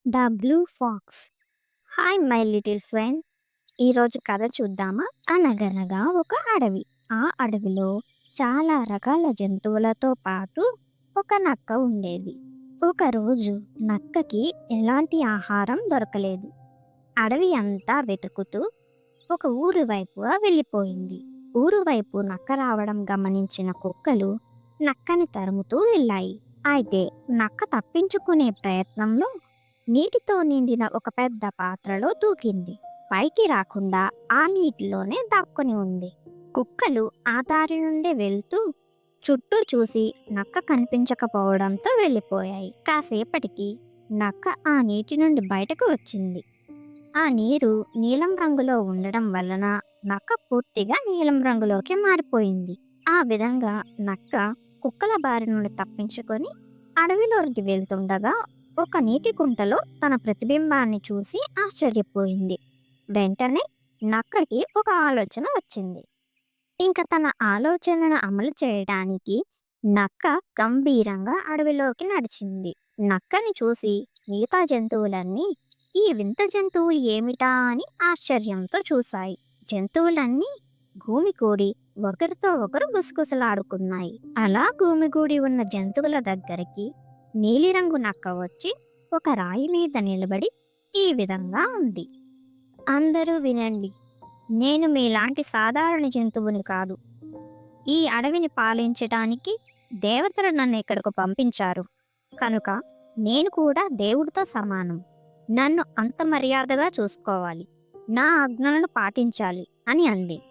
The blue fox. Hi my little friend. ఈరోజు కథ చూద్దామా? అనగనగా ఒక అడవి. ఆ అడవిలో చాలా రకాల జంతువులతో పాటు ఒక నక్క ఉండేది. ఒకరోజు నక్కకి ఎలాంటి ఆహారం దొరకలేదు. అడవి అంతా వెతుకుతూ ఒక ఊరి వైపుగా వెళ్ళిపోయింది. ఊరు వైపు నక్క రావడం గమనించిన కుక్కలు నక్కని తరుముతూ వెళ్ళాయి. అయితే నక్క తప్పించుకునే ప్రయత్నంలో నీటితో నిండిన ఒక పెద్ద పాత్రలో దూకింది. పైకి రాకుండా ఆ నీటిలోనే దాక్కుని ఉంది. కుక్కలు ఆ దారి నుండి వెళ్తూ చుట్టూ చూసి నక్క కనిపించకపోవడంతో వెళ్ళిపోయాయి. కాసేపటికి నక్క ఆ నీటి నుండి బయటకు వచ్చింది. ఆ నీరు నీలం రంగులో ఉండడం వలన నక్క పూర్తిగా నీలం రంగులోకి మారిపోయింది. ఆ విధంగా నక్క కుక్కల బారి నుండి తప్పించుకొని అడవిలోకి వెళ్తుండగా ఒక నీటి కుంటలో తన ప్రతిబింబాన్ని చూసి ఆశ్చర్యపోయింది. వెంటనే నక్కకి ఒక ఆలోచన వచ్చింది. ఇంకా తన ఆలోచనను అమలు చేయడానికి నక్క గంభీరంగా అడవిలోకి నడిచింది. నక్కని చూసి మిగతా జంతువులన్నీ ఈ వింత జంతువు ఏమిటా అని ఆశ్చర్యంతో చూశాయి. జంతువులన్నీ భూమికూడి ఒకరితో ఒకరు గుసగుసలాడుకున్నాయి. అలా భూమిగూడి ఉన్న జంతువుల దగ్గరికి నీలిరంగు నక్క వచ్చి ఒక రాయి మీద నిలబడి ఈ విధంగా ఉంది. అందరూ వినండి. నేను మీలాంటి సాధారణ జంతువుని కాదు. ఈ అడవిని పాలించటానికి దేవతలు నన్ను ఇక్కడకు పంపించారు. కనుక నేను కూడా దేవుడితో సమానం. నన్ను అంత మర్యాదగా చూసుకోవాలి. నా ఆజ్ఞలను పాటించాలి అని అంది.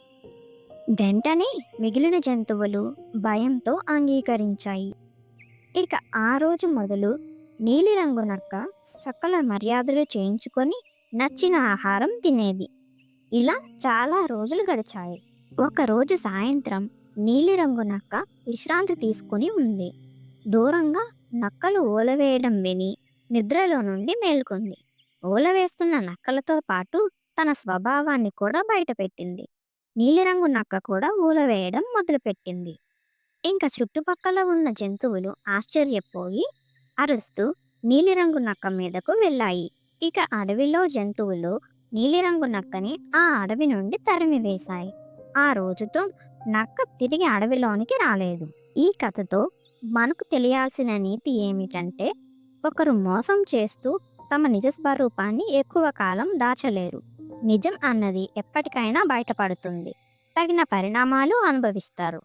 వెంటనే మిగిలిన జంతువులు భయంతో అంగీకరించాయి. ఇక ఆ రోజు మొదలు నీలిరంగు నక్క సకల మర్యాదలు చేయించుకొని నచ్చిన ఆహారం తినేది. ఇలా చాలా రోజులు గడిచాయి. ఒకరోజు సాయంత్రం నీలిరంగు నక్క విశ్రాంతి తీసుకుని ఉంది. దూరంగా నక్కలు ఊలవేయడం విని నిద్రలో నుండి మేల్కొంది. ఊలవేస్తున్న నక్కలతో పాటు తన స్వభావాన్ని కూడా బయటపెట్టింది. నీలిరంగు నక్క కూడా ఊలవేయడం మొదలుపెట్టింది. ఇంకా చుట్టుపక్కల ఉన్న జంతువులు ఆశ్చర్యపోయి అరుస్తూ నీలిరంగు నక్క మీదకు వెళ్ళాయి. ఇక అడవిలో జంతువులు నీలిరంగు నక్కని ఆ అడవి నుండి తరిమివేశాయి. ఆ రోజుతో నక్క తిరిగి అడవిలోనికి రాలేదు. ఈ కథతో మనకు తెలియాల్సిన నీతి ఏమిటంటే, ఒకరు మోసం చేస్తూ తమ నిజ స్వరూపాన్ని ఎక్కువ కాలం దాచలేరు. నిజం అన్నది ఎప్పటికైనా బయటపడుతుంది. తగిన పరిణామాలు అనుభవిస్తారు.